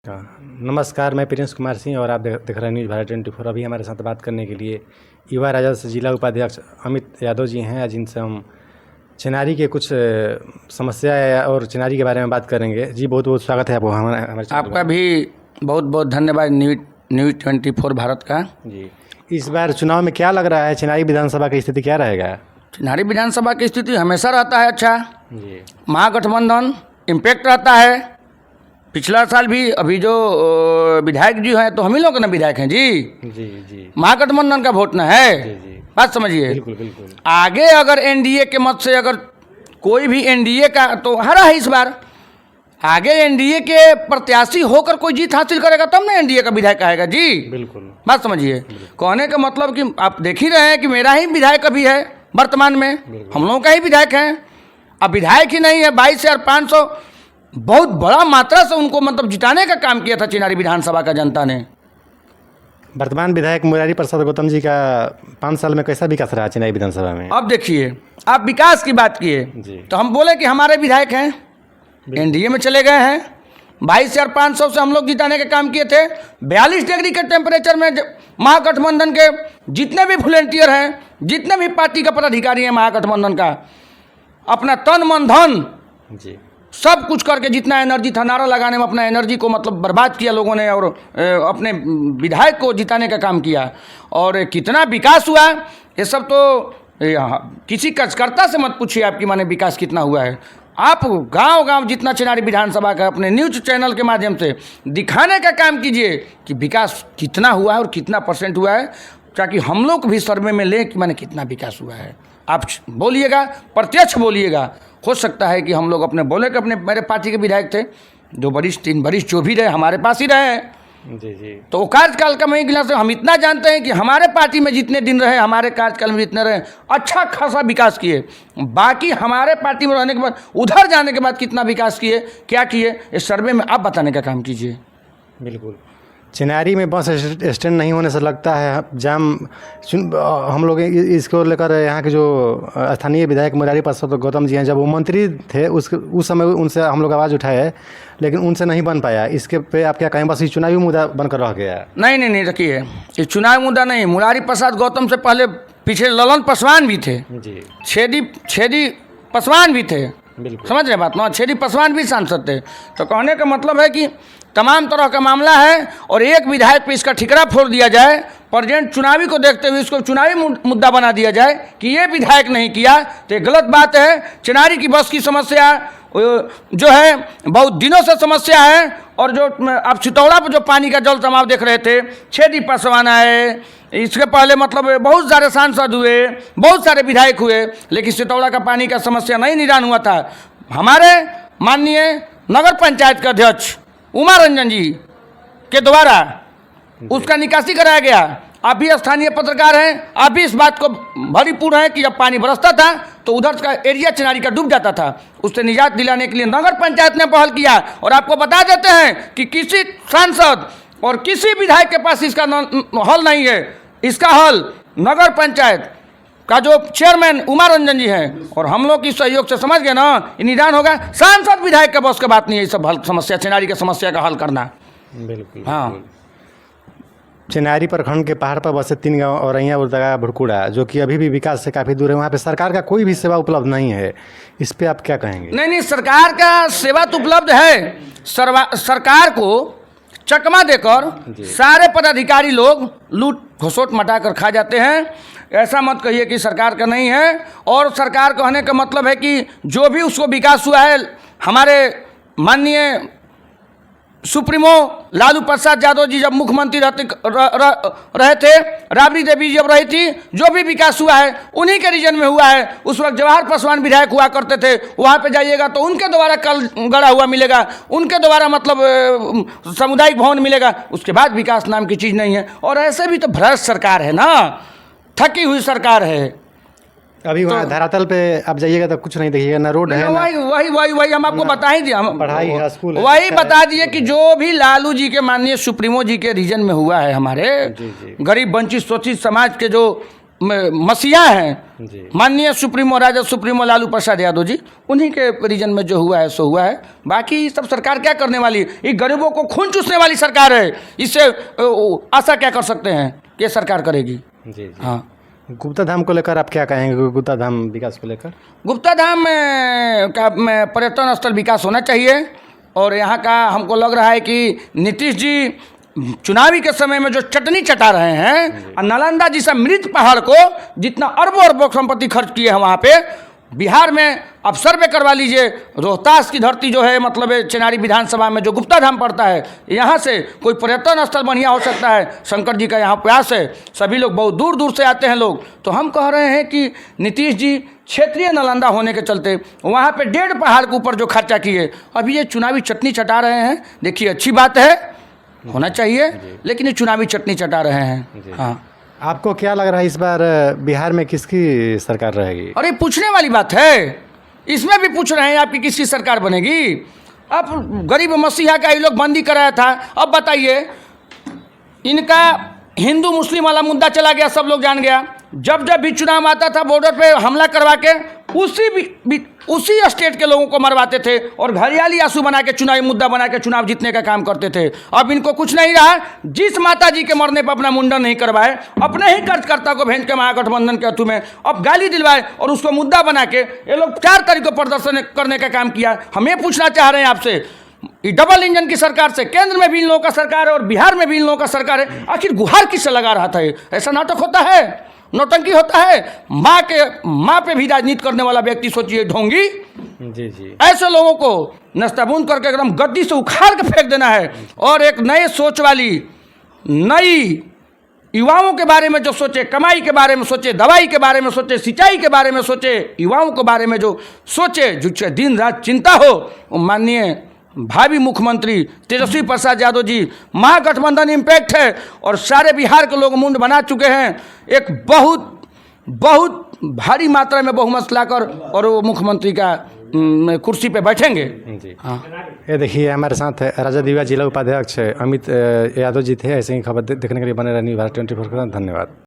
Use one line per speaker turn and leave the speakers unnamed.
नमस्कार, मैं प्रिंस कुमार सिंह और आप देख रहे हैं न्यूज़ भारत 24। अभी हमारे साथ बात करने के लिए युवा राजद से जिला उपाध्यक्ष अमित यादव जी हैं, जिनसे हम चिनारी के कुछ समस्या और चिनारी के बारे में बात करेंगे। जी बहुत बहुत स्वागत है आपको हमारे
आपका भी बहुत बहुत धन्यवाद न्यूज़ 24 भारत का।
जी, इस बार चुनाव में क्या लग रहा है, चिनारी विधानसभा की स्थिति क्या रहेगा?
चिनारी विधानसभा की स्थिति हमेशा रहता है अच्छा
जी,
महागठबंधन इम्पैक्ट रहता है। पिछला साल भी अभी जो विधायक जी हैं तो हम ही लोग ना विधायक हैं जी।
जी
महागठबंधन का वोट न है।
जी
बात समझिए।
बिल्कुल बिल्कुल।
आगे अगर एनडीए के मत से अगर कोई भी एनडीए का तो हरा है इस बार, आगे एनडीए के प्रत्याशी होकर कोई जीत हासिल करेगा तब ना एनडीए का विधायक आएगा जी।
बिल्कुल
बात समझिए। कहने का मतलब कि आप देख ही रहे हैं कि मेरा ही विधायक अभी है वर्तमान में, हम लोगों का ही विधायक है। अब विधायक ही नहीं है, 22,500 बहुत बड़ा मात्रा से उनको मतलब जिताने का काम किया था चिनारी विधानसभा का जनता ने।
वर्तमान विधायक मुरारी प्रसाद गौतम जी का 5 साल में कैसा विकास रहा चिनारी विधानसभा में?
अब देखिए, आप विकास की बात किए तो हम बोले कि हमारे विधायक हैं, एनडीए में चले गए हैं। 22,500 से हम लोग जिताने का काम किए थे। 42 डिग्री के टेम्परेचर में महागठबंधन के जितने भी वॉलंटियर हैं, जितने भी पार्टी का पदाधिकारी हैं महागठबंधन का, अपना तन मन धन
जी
सब कुछ करके जितना एनर्जी था नारा लगाने में अपना एनर्जी को मतलब बर्बाद किया लोगों ने और अपने विधायक को जिताने का काम किया। और कितना विकास हुआ ये सब तो किसी कार्यकर्ता से मत पूछिए आपकी माने विकास कितना हुआ है। आप गांव-गांव जितना चिनारी विधानसभा का अपने न्यूज़ चैनल के माध्यम से दिखाने का काम कीजिए कि विकास कितना हुआ है और कितना % हुआ है, ताकि हम लोग भी सर्वे में लें कि माने कितना विकास हुआ है। आप बोलिएगा, प्रत्यक्ष बोलिएगा। हो सकता है कि हम लोग अपने बोले कि अपने मेरे पार्टी के विधायक थे 2 वरिष्ठ 3 वरिष्ठ जो भी रहे हमारे पास ही रहे
जी
तो कार्यकाल का मैं गिला से हम इतना जानते हैं कि हमारे पार्टी में जितने दिन रहे, हमारे कार्यकाल में जितने रहे, अच्छा खासा विकास किए। बाकी हमारे पार्टी में रहने के बाद उधर जाने के बाद कितना विकास किए, क्या किए, इस सर्वे में आप बताने का काम कीजिए।
बिल्कुल। चिनारी में बस स्टैंड नहीं होने से लगता है जाम। हम लोग इसको लेकर यहाँ के जो स्थानीय विधायक मुरारी प्रसाद गौतम जी हैं, जब वो मंत्री थे उस समय उनसे हम लोग आवाज़ उठाए, लेकिन उनसे नहीं बन पाया। इसके पे आप क्या कहें? बस ये चुनावी मुद्दा बनकर रह गया।
नहीं रखिए, ये चुनावी मुद्दा नहीं। मुरारी प्रसाद गौतम से पहले पीछे ललन पासवान भी थे
जी,
छेदी पासवान भी थे। समझ रहे बात ना, छेदी पासवान भी सांसद थे। तो कहने का मतलब है कि तमाम तरह का मामला है और एक विधायक पे इसका ठिकरा फोड़ दिया जाए, प्रेजेंट चुनावी को देखते हुए इसको चुनावी मुद्दा बना दिया जाए कि ये विधायक नहीं किया, तो ये गलत बात है। चिनारी की बस की समस्या जो है बहुत दिनों से समस्या है। और जो आप सितौड़ा पर जो पानी का जल जमाव देख रहे थे, छेदी पासवान आए, इसके पहले मतलब बहुत सारे सांसद हुए, बहुत सारे विधायक हुए, लेकिन सितौड़ा का पानी का समस्या नहीं निदान हुआ था। हमारे माननीय नगर पंचायत के अध्यक्ष उमा रंजन जी के द्वारा उसका निकासी कराया गया। आप भी स्थानीय पत्रकार हैं, आप भी इस बात को भरीपूर्ण हैं कि जब पानी बरसता था तो उधर का एरिया चिनारी का डूब जाता था। उससे निजात दिलाने के लिए नगर पंचायत ने पहल किया। और आपको बता देते हैं कि किसी सांसद और किसी विधायक के पास इसका हल नहीं है। इसका हल नगर पंचायत का जो चेयरमैन उमा रंजन जी हैं और हम लोग की सहयोग से समझ गए ना, ये निदान होगा। सांसद विधायक का बस की बात नहीं है ये सब हल समस्या, चिनारी की समस्या का हल करना।
बिल्कुल
हाँ।
चिनारी प्रखंड के पहाड़ पर बसे 3 गांव औरैया उर्दगा भुड़कुड़ा, जो कि अभी भी विकास से काफ़ी दूर है। वहाँ पे सरकार का कोई भी सेवा उपलब्ध नहीं है। इस पे आप क्या कहेंगे?
नहीं, सरकार का सेवा तो उपलब्ध है। सरकार को चकमा देकर सारे पदाधिकारी लोग लूट घसोट मटा कर खा जाते हैं। ऐसा मत कहिए कि सरकार का नहीं है। और सरकार कहने का मतलब है कि जो भी उसको विकास हुआ है, हमारे माननीय सुप्रीमो लालू प्रसाद यादव जी जब मुख्यमंत्री रहे थे, राबड़ी देवी जब रही थी, जो भी विकास हुआ है उन्हीं के रीजन में हुआ है। उस वक्त जवाहर पासवान विधायक हुआ करते थे, वहाँ पे जाइएगा तो उनके द्वारा कल गड़ा हुआ मिलेगा, उनके द्वारा मतलब सामुदायिक भवन मिलेगा। उसके बाद विकास नाम की चीज़ नहीं है। और ऐसे भी तो भ्रष्ट सरकार है ना, थकी हुई सरकार है।
अभी वहाँ
तो
धरातल पे आप जाइएगा तो कुछ नहीं देखिएगा, ना रोड है,
वही हम आपको बता ही दिए, हम
पढ़ाई है, स्कूल है,
वही बता दिए कि जो भी लालू जी के माननीय सुप्रीमो जी के रीजन में हुआ है, हमारे गरीब वंचित शोषित समाज के जो मसीहा हैं
जी
माननीय सुप्रीमो राजद सुप्रीमो लालू प्रसाद यादव जी, उन्हीं के रीजन में जो हुआ है सो हुआ है। बाकी सब सरकार क्या करने वाली है? ये गरीबों को खून चूसने वाली सरकार है। इससे आशा क्या कर सकते हैं कि ये सरकार करेगी?
जी
हाँ,
गुप्ता धाम को लेकर आप क्या कहेंगे? गुप्ता धाम विकास को लेकर
गुप्ता धाम का पर्यटन स्थल विकास होना चाहिए। और यहाँ का हमको लग रहा है कि नीतीश जी चुनावी के समय में जो चटनी चटा रहे हैं, और नालंदा जैसा मृत पहाड़ को जितना अरबों अरबों संपत्ति खर्च किए हैं वहाँ पे, बिहार में अब सर्वे करवा लीजिए। रोहतास की धरती जो है, मतलब चेनारी विधानसभा में जो गुप्ता धाम पड़ता है, यहाँ से कोई पर्यटन स्थल बढ़िया हो सकता है। शंकर जी का यहाँ प्रयास है, सभी लोग बहुत दूर दूर से आते हैं लोग। तो हम कह रहे हैं कि नीतीश जी क्षेत्रीय नालंदा होने के चलते वहाँ पे 1.5 पहाड़ के ऊपर जो खर्चा किए, अभी ये चुनावी चटनी चटा रहे हैं। देखिए अच्छी बात है, होना चाहिए, लेकिन ये चुनावी चटनी चटा रहे हैं। हाँ,
आपको क्या लग रहा है इस बार बिहार में किसकी सरकार रहेगी?
अरे पूछने वाली बात है, इसमें भी पूछ रहे हैं आपकी किसकी सरकार बनेगी? अब गरीब मसीहा का ये लोग बंदी कराया था, अब बताइए, इनका हिंदू मुस्लिम वाला मुद्दा चला गया, सब लोग जान गया। जब जब भी चुनाव आता था बॉर्डर पे हमला करवा के उसी स्टेट के लोगों को मरवाते थे और घड़ियाली आंसू बना के चुनावी मुद्दा बना के चुनाव जीतने का काम करते थे। अब इनको कुछ नहीं रहा, जिस माता जी के मरने पर अपना मुंडन नहीं करवाए, अपने ही कर्जकर्ता को भेज के महागठबंधन के अथू में अब गाली दिलवाए और उसको मुद्दा बना के ये लोग 4 तारीख को प्रदर्शन करने का काम किया। हम ये पूछना चाह रहे हैं आपसे, ये डबल इंजन की सरकार से केंद्र में भी इन लोगों का सरकार है और बिहार में भी इन लोगों का सरकार है, आखिर गुहार किससे लगा रहा था? ऐसा नाटक होता है, नौटंकी होता है। माँ पे भी राजनीति करने वाला व्यक्ति सोचिए, ढोंगी।
जी जी,
ऐसे लोगों को नस्ताबूंद करके एकदम गद्दी से उखाड़ के फेंक देना है और एक नए सोच वाली, नई युवाओं के बारे में जो सोचे, कमाई के बारे में सोचे, दवाई के बारे में सोचे, सिंचाई के बारे में सोचे, युवाओं के बारे में जो सोचे, जो दिन रात चिंता हो, वो माननीय भावी मुख्यमंत्री तेजस्वी प्रसाद यादव जी। महागठबंधन इम्पैक्ट है और सारे बिहार के लोग मुंड बना चुके हैं। एक बहुत बहुत भारी मात्रा में बहुमत लाकर और वो मुख्यमंत्री का कुर्सी पे बैठेंगे।
जी
हाँ,
ये देखिए हमारे साथ राजद युवा जिला उपाध्यक्ष अमित यादव जी थे। ऐसे ही खबर देखने के लिए बने रहनी भारत 24 का। धन्यवाद।